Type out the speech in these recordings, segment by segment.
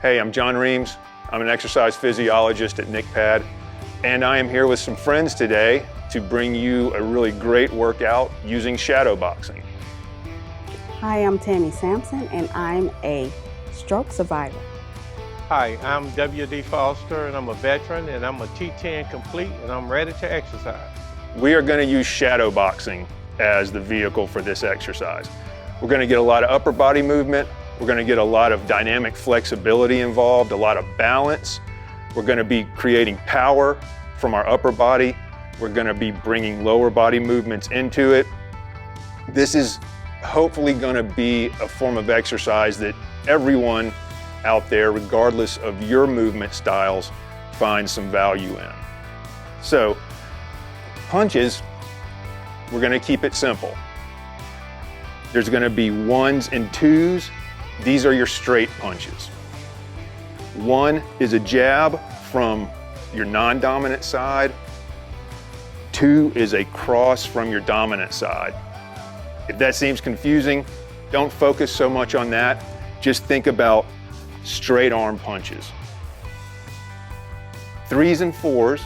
Hey, I'm John Reams. I'm an exercise physiologist at NCHPAD, and I am here with some friends today to bring you a really great workout using shadow boxing. Hi, I'm Tammy Sampson, and I'm a stroke survivor. Hi, I'm W.D. Foster, and I'm a veteran, and I'm a T10 complete, and I'm ready to exercise. We are going to use shadow boxing as the vehicle for this exercise. We're going to get a lot of upper body movement. We're going to get a lot of dynamic flexibility involved, a lot of balance. We're going to be creating power from our upper body. We're going to be bringing lower body movements into it. This is hopefully going to be a form of exercise that everyone out there, regardless of your movement styles, finds some value in. So, punches, we're going to keep it simple. There's going to be ones and twos. These are your straight punches. One is a jab from your non-dominant side. Two is a cross from your dominant side. If that seems confusing, don't focus so much on that. Just think about straight arm punches. Threes and fours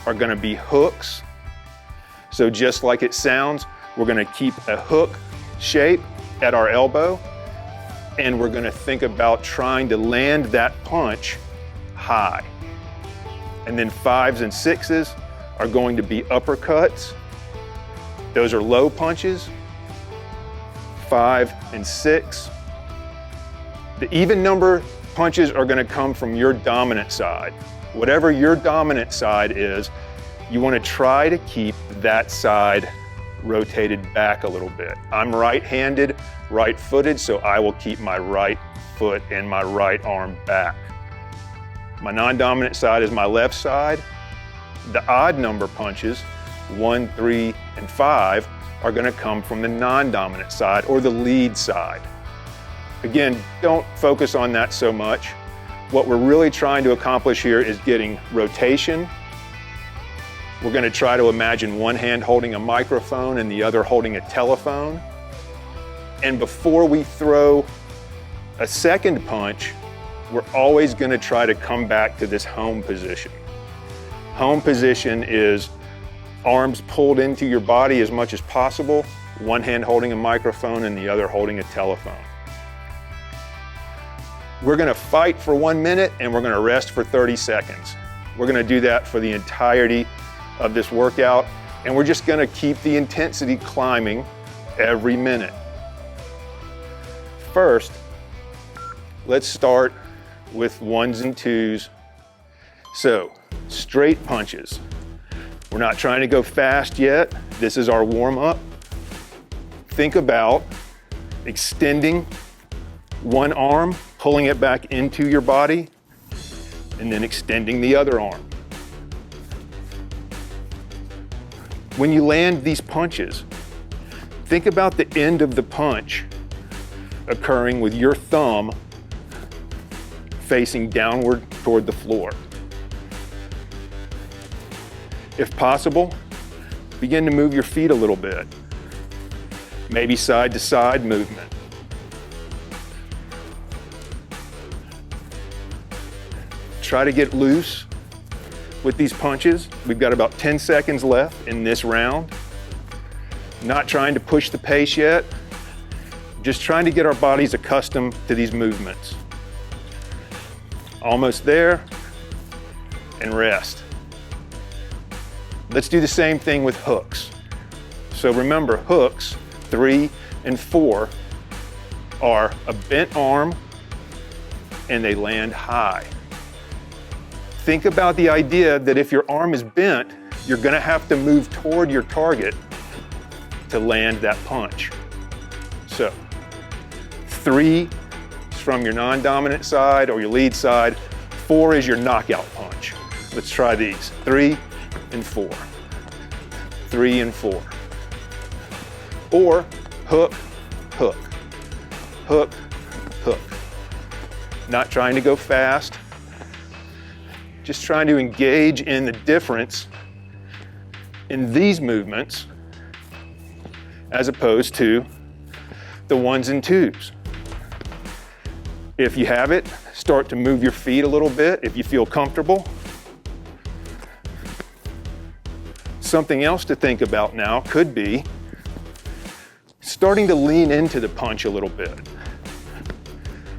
are going to be hooks. So just like it sounds, we're going to keep a hook shape at our elbow, and we're going to think about trying to land that punch high. And then fives and sixes are going to be uppercuts. Those are low punches. 5 and 6. The even number punches are going to come from your dominant side. Whatever your dominant side is, you want to try to keep that side rotated back a little bit. I'm right-handed, right-footed, so I will keep my right foot and my right arm back. My non-dominant side is my left side. The odd number punches, 1, 3, and 5, are going to come from the non-dominant side or the lead side. Again, don't focus on that so much. What we're really trying to accomplish here is getting rotation. We're going to try to imagine one hand holding a microphone and the other holding a telephone. And before we throw a second punch, we're always going to try to come back to this home position. Home position is arms pulled into your body as much as possible, one hand holding a microphone and the other holding a telephone. We're going to fight for 1 minute and we're going to rest for 30 seconds. We're going to do that for the entirety of this workout, and we're just going to keep the intensity climbing every minute. First, let's start with ones and twos. So, straight punches. We're not trying to go fast yet. This is our warm-up. Think about extending one arm, pulling it back into your body, and then extending the other arm. When you land these punches, think about the end of the punch occurring with your thumb facing downward toward the floor. If possible, begin to move your feet a little bit. Maybe side to side movement. Try to get loose with these punches. We've got about 10 seconds left in this round. Not trying to push the pace yet, just trying to get our bodies accustomed to these movements. Almost there, and rest. Let's do the same thing with hooks. So remember, hooks, 3 and 4, are a bent arm and they land high. Think about the idea that if your arm is bent, you're going to have to move toward your target to land that punch. So, 3 is from your non-dominant side or your lead side. 4 is your knockout punch. Let's try these. 3 and 4. 3 and 4. Or hook, hook, hook, hook. Not trying to go fast. Just trying to engage in the difference in these movements as opposed to the ones and twos. If you have it, start to move your feet a little bit if you feel comfortable. Something else to think about now could be starting to lean into the punch a little bit.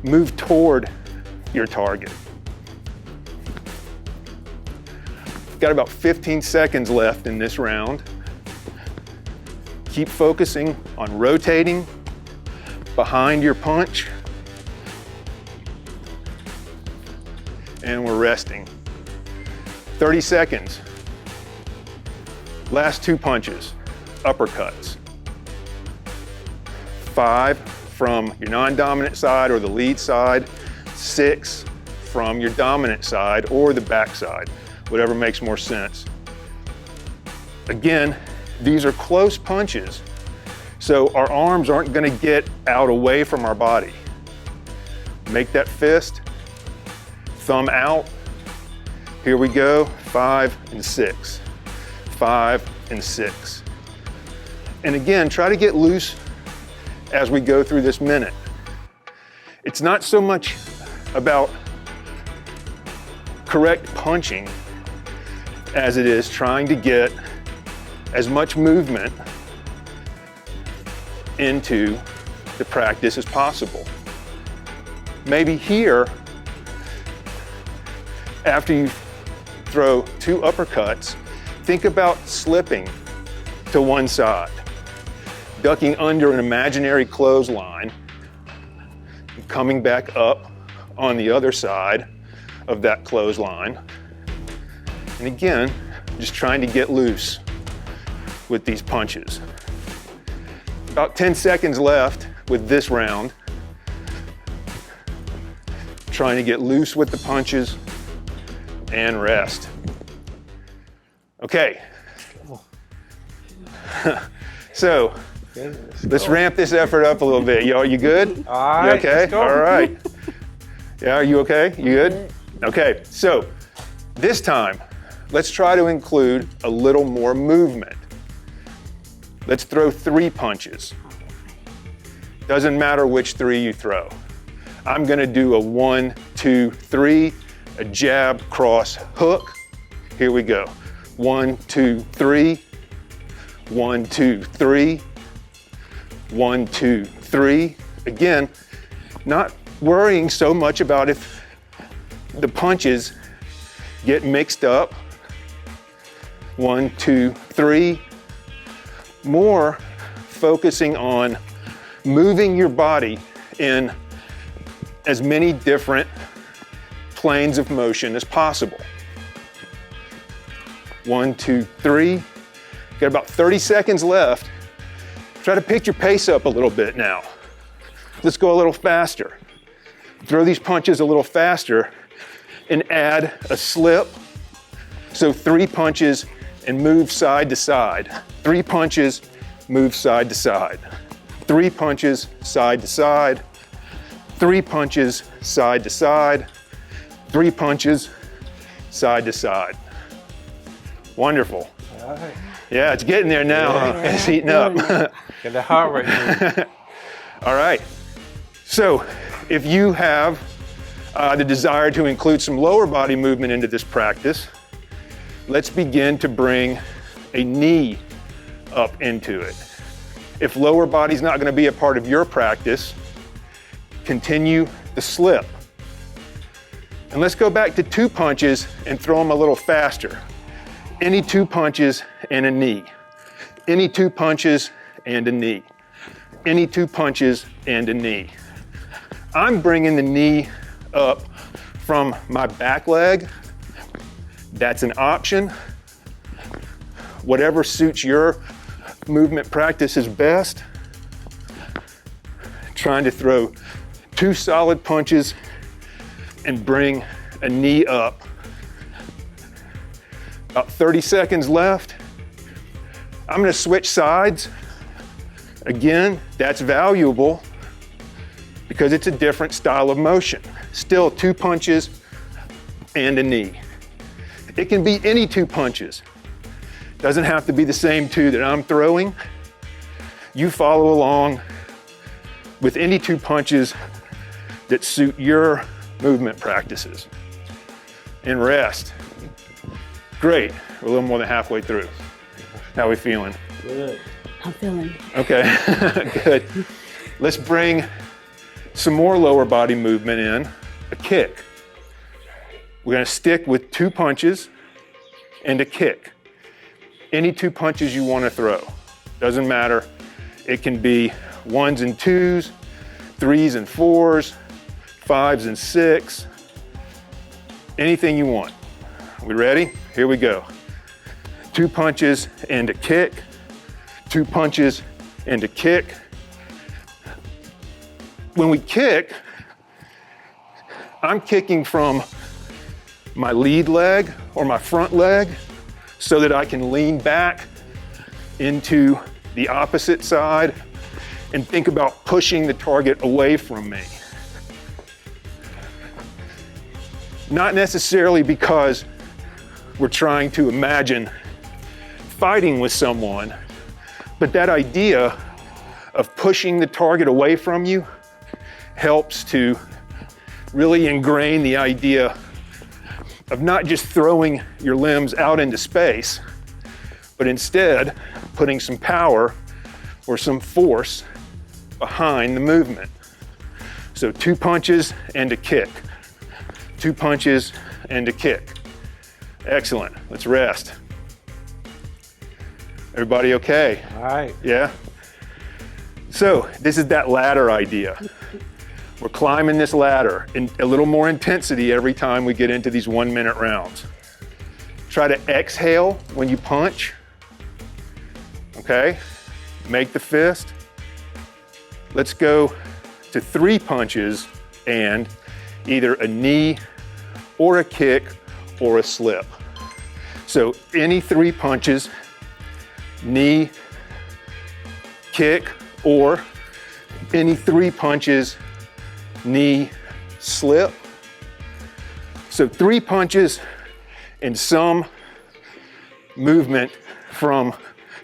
Move toward your target. Got about 15 seconds left in this round. Keep focusing on rotating behind your punch. And we're resting. 30 seconds. Last 2 punches, uppercuts. 5 from your non-dominant side or the lead side, 6 from your dominant side or the back side, whatever makes more sense. Again, these are close punches, so our arms aren't going to get out away from our body. Make that fist, thumb out. Here we go, 5 and 6, 5 and 6. And again, try to get loose as we go through this minute. It's not so much about correct punching as it is trying to get as much movement into the practice as possible. Maybe here, after you throw 2 uppercuts, think about slipping to one side, ducking under an imaginary clothesline, and coming back up on the other side of that clothesline. And again, just trying to get loose with these punches. About 10 seconds left with this round. Trying to get loose with the punches and rest. Okay. So, let's ramp this effort up a little bit. Yo, are you good? All right, You okay? let's go. All right. Yeah, are you okay? You good? Okay, so this time, let's try to include a little more movement. Let's throw 3 punches. Doesn't matter which 3 you throw. I'm gonna do a 1, 2, 3, a jab, cross, hook. Here we go. 1, 2, 3, 1, 2, 3, 1, 2, 3. Again, not worrying so much about if the punches get mixed up. 1, 2, 3. More focusing on moving your body in as many different planes of motion as possible. 1, 2, 3. Got about 30 seconds left. Try to pick your pace up a little bit now. Let's go a little faster. Throw these punches a little faster and add a slip. So 3 punches and move side to side. 3 punches, move side to side. 3 punches, side to side. 3 punches, side to side. 3 punches, side to side. Wonderful. All right. Yeah, it's getting there now. Yeah. Huh? It's heating up. Get the heart rate moving. All right. So if you have the desire to include some lower body movement into this practice, let's begin to bring a knee up into it. If lower body's not going to be a part of your practice, continue the slip. And let's go back to 2 punches and throw them a little faster. Any 2 punches and a knee. Any 2 punches and a knee. Any 2 punches and a knee. I'm bringing the knee up from my back leg. That's an option. Whatever suits your movement practice is best. Trying to throw 2 solid punches and bring a knee up. About 30 seconds left. I'm going to switch sides. Again, that's valuable because it's a different style of motion. Still 2 punches and a knee. It can be any 2 punches. Doesn't have to be the same 2 that I'm throwing. You follow along with any 2 punches that suit your movement practices. And rest. Great, we're a little more than halfway through. How are we feeling? Good. I'm feeling. Okay, good. Let's bring some more lower body movement in, a kick. We're gonna stick with 2 punches and a kick. Any 2 punches you wanna throw, doesn't matter. It can be 1s and 2s, 3s and 4s, 5s and 6, anything you want. We ready? Here we go. 2 punches and a kick, 2 punches and a kick. When we kick, I'm kicking from my lead leg or my front leg so that I can lean back into the opposite side and think about pushing the target away from me. Not necessarily because we're trying to imagine fighting with someone, but that idea of pushing the target away from you helps to really ingrain the idea of not just throwing your limbs out into space, but instead putting some power or some force behind the movement. So 2 punches and a kick. 2 punches and a kick. Excellent, let's rest. Everybody okay? All right. Yeah? So this is that ladder idea. We're climbing this ladder in a little more intensity every time we get into these 1-minute rounds. Try to exhale when you punch. Okay? Make the fist. Let's go to 3 punches and either a knee or a kick or a slip. So any 3 punches, knee, kick, or any 3 punches, knee, slip. So 3 punches and some movement from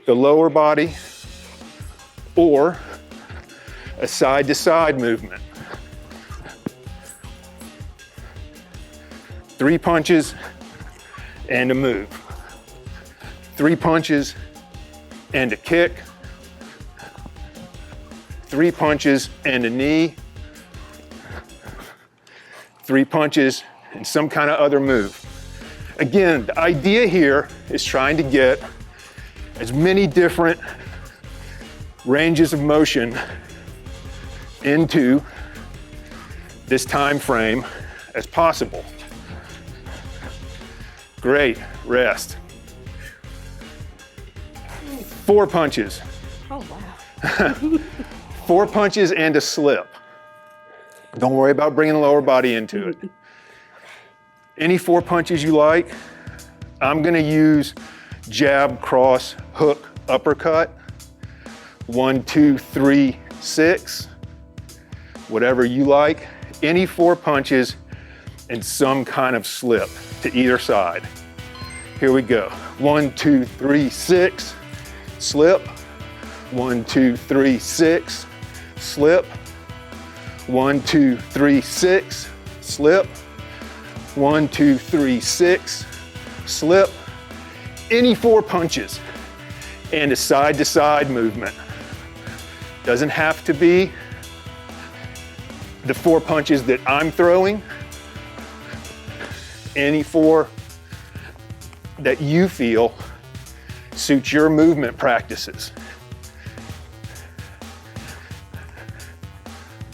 the lower body or a side-to-side movement. 3 punches and a move. 3 punches and a kick. 3 punches and a knee. 3 punches and some kind of other move. Again, the idea here is trying to get as many different ranges of motion into this time frame as possible. Great, rest. 4 punches. Oh, wow. 4 punches and a slip. Don't worry about bringing the lower body into it. Any 4 punches you like. I'm gonna use jab, cross, hook, uppercut. 1, 2, 3, 6. Whatever you like. Any 4 punches and some kind of slip to either side. Here we go. 1, 2, 3, 6. Slip. 1, 2, 3, 6. Slip. 1, 2, 3, 6. Slip. 1, 2, 3, 6. Slip. Any 4 punches and a side-to-side movement. Doesn't have to be the 4 punches that I'm throwing. Any 4 that you feel suit your movement practices.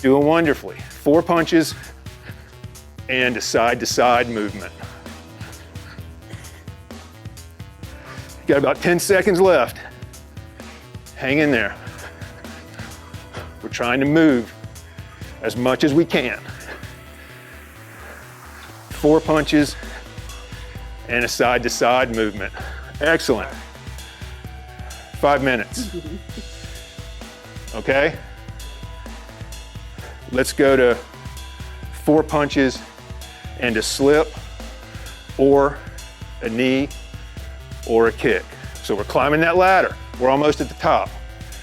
Doing wonderfully. 4 punches and a side-to-side movement. Got about 10 seconds left. Hang in there. We're trying to move as much as we can. 4 punches and a side-to-side movement. Excellent. 5 minutes. Okay? Let's go to 4 punches and a slip or a knee or a kick. So we're climbing that ladder. We're almost at the top.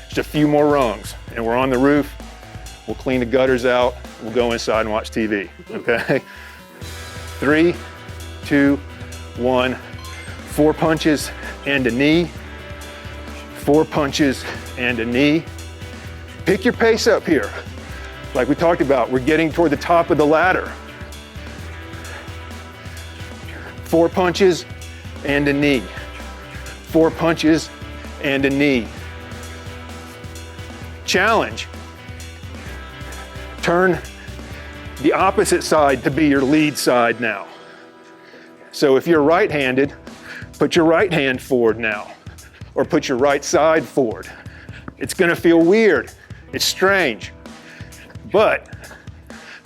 Just a few more rungs and we're on the roof. We'll clean the gutters out we'll go inside and watch TV, okay? 3, 2, 1. 4 punches and a knee. 4 punches and a knee. Pick your pace up here. Like we talked about, we're getting toward the top of the ladder. 4 punches and a knee. 4 punches and a knee. Challenge. Turn the opposite side to be your lead side now. So if you're right-handed, put your right hand forward now, or put your right side forward. It's gonna feel weird, it's strange, but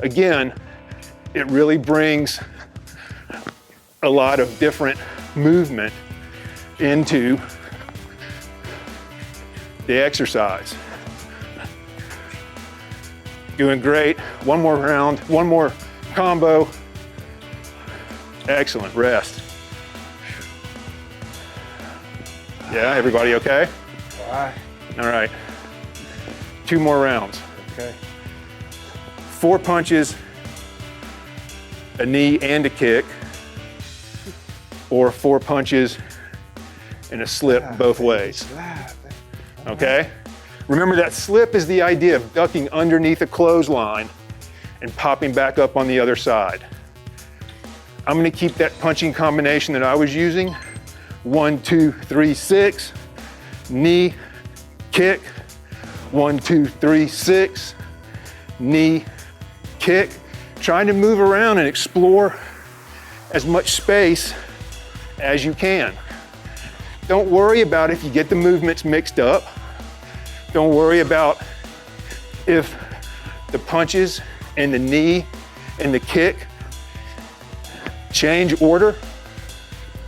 again, it really brings a lot of different movement into the exercise. Doing great. One more round, one more combo. Excellent, rest. Yeah, everybody okay? All right. 2 more rounds. Okay. 4 punches, a knee and a kick, or 4 punches and a slip both ways. Okay? Remember that slip is the idea of ducking underneath a clothesline and popping back up on the other side. I'm gonna keep that punching combination that I was using. 1, 2, 3, 6, knee, kick. 1, 2, 3, 6, knee, kick. Trying to move around and explore as much space as you can. Don't worry about if you get the movements mixed up. Don't worry about if the punches and the knee and the kick change order.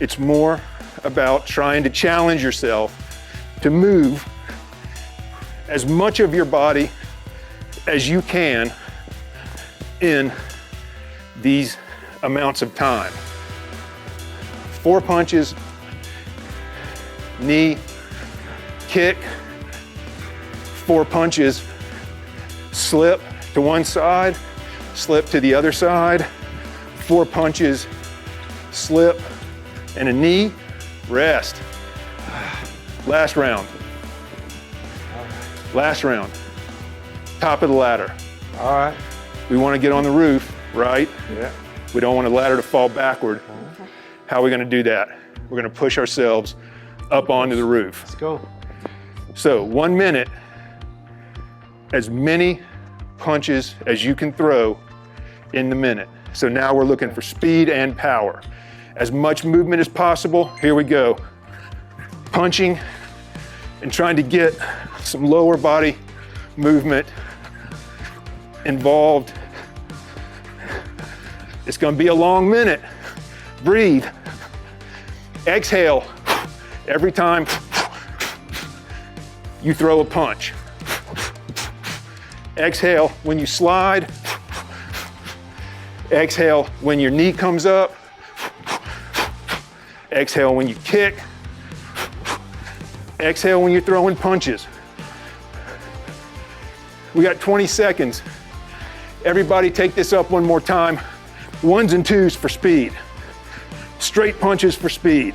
It's more about trying to challenge yourself to move as much of your body as you can in these amounts of time. 4 punches, knee, kick, 4 punches, slip to one side, slip to the other side, 4 punches, slip, and a knee, rest. Last round. Last round. Top of the ladder. All right. We want to get on the roof, right? Yeah. We don't want the ladder to fall backward. How are we going to do that? We're going to push ourselves up onto the roof. Let's go. So 1 minute, as many punches as you can throw in the minute. So now we're looking for speed and power. As much movement as possible, here we go. Punching and trying to get some lower body movement involved. It's gonna be a long minute. Breathe. Exhale every time you throw a punch. Exhale when you slide. Exhale when your knee comes up. Exhale when you kick. Exhale when you're throwing punches. We got 20 seconds. Everybody take this up one more time. 1s and 2s for speed. Straight punches for speed.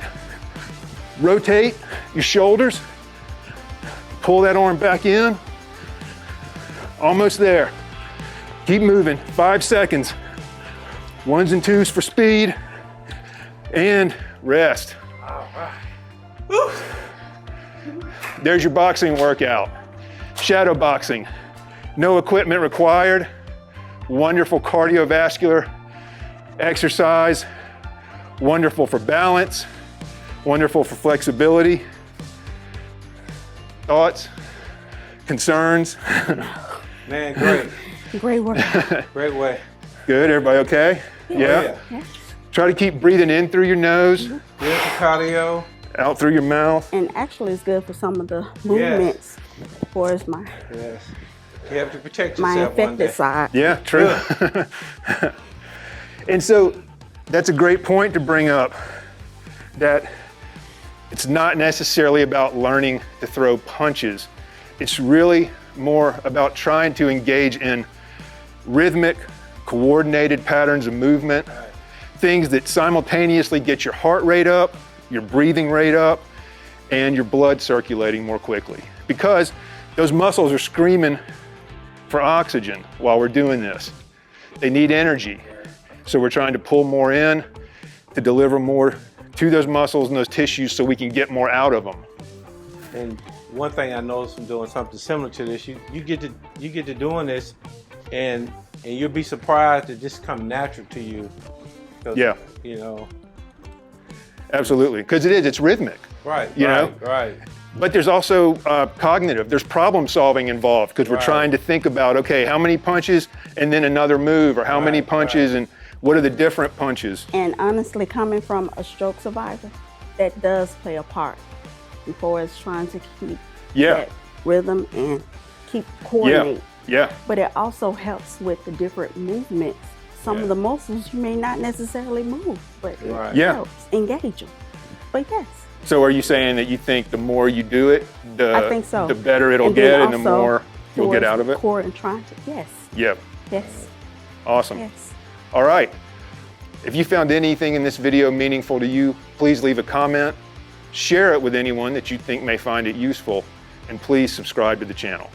Rotate your shoulders. Pull that arm back in. Almost there. Keep moving, 5 seconds. 1s and 2s for speed. And rest. There's your boxing workout. Shadow boxing. No equipment required. Wonderful cardiovascular exercise. Wonderful for balance. Wonderful for flexibility. Thoughts? Concerns? Man, great. Great work. Great way. Good, everybody okay? Yeah? Yeah. Try to keep breathing in through your nose, Good for cardio. out through your mouth. And actually it's good for some of the movements for my Yes. You have to protect my yourself one day. infected side. Yeah, true. And so that's a great point to bring up, that it's not necessarily about learning to throw punches. It's really more about trying to engage in rhythmic, coordinated patterns of movement, things that simultaneously get your heart rate up, your breathing rate up, and your blood circulating more quickly. Because those muscles are screaming for oxygen while we're doing this. They need energy. So we're trying to pull more in to deliver more to those muscles and those tissues so we can get more out of them. And one thing I noticed from doing something similar to this, you get to doing this, and you'll be surprised it just come natural to you. Yeah. You know. Absolutely, because it's rhythmic. Right. You know? Right. But there's also cognitive, there's problem solving involved, because we're trying to think about, okay, how many punches and then another move, or how many punches and what are the different punches? And honestly, coming from a stroke survivor, that does play a part before it's trying to keep that rhythm and keep coordinating. Yeah. But it also helps with the different movements. Some of the muscles you may not necessarily move, but it helps engage them. But yes. So are you saying that you think the more you do it, I think so. the better it'll get and the more you'll get out of it? Core and trying to, yes. Yes. Awesome. Yes. All right. If you found anything in this video meaningful to you, please leave a comment, share it with anyone that you think may find it useful, and please subscribe to the channel.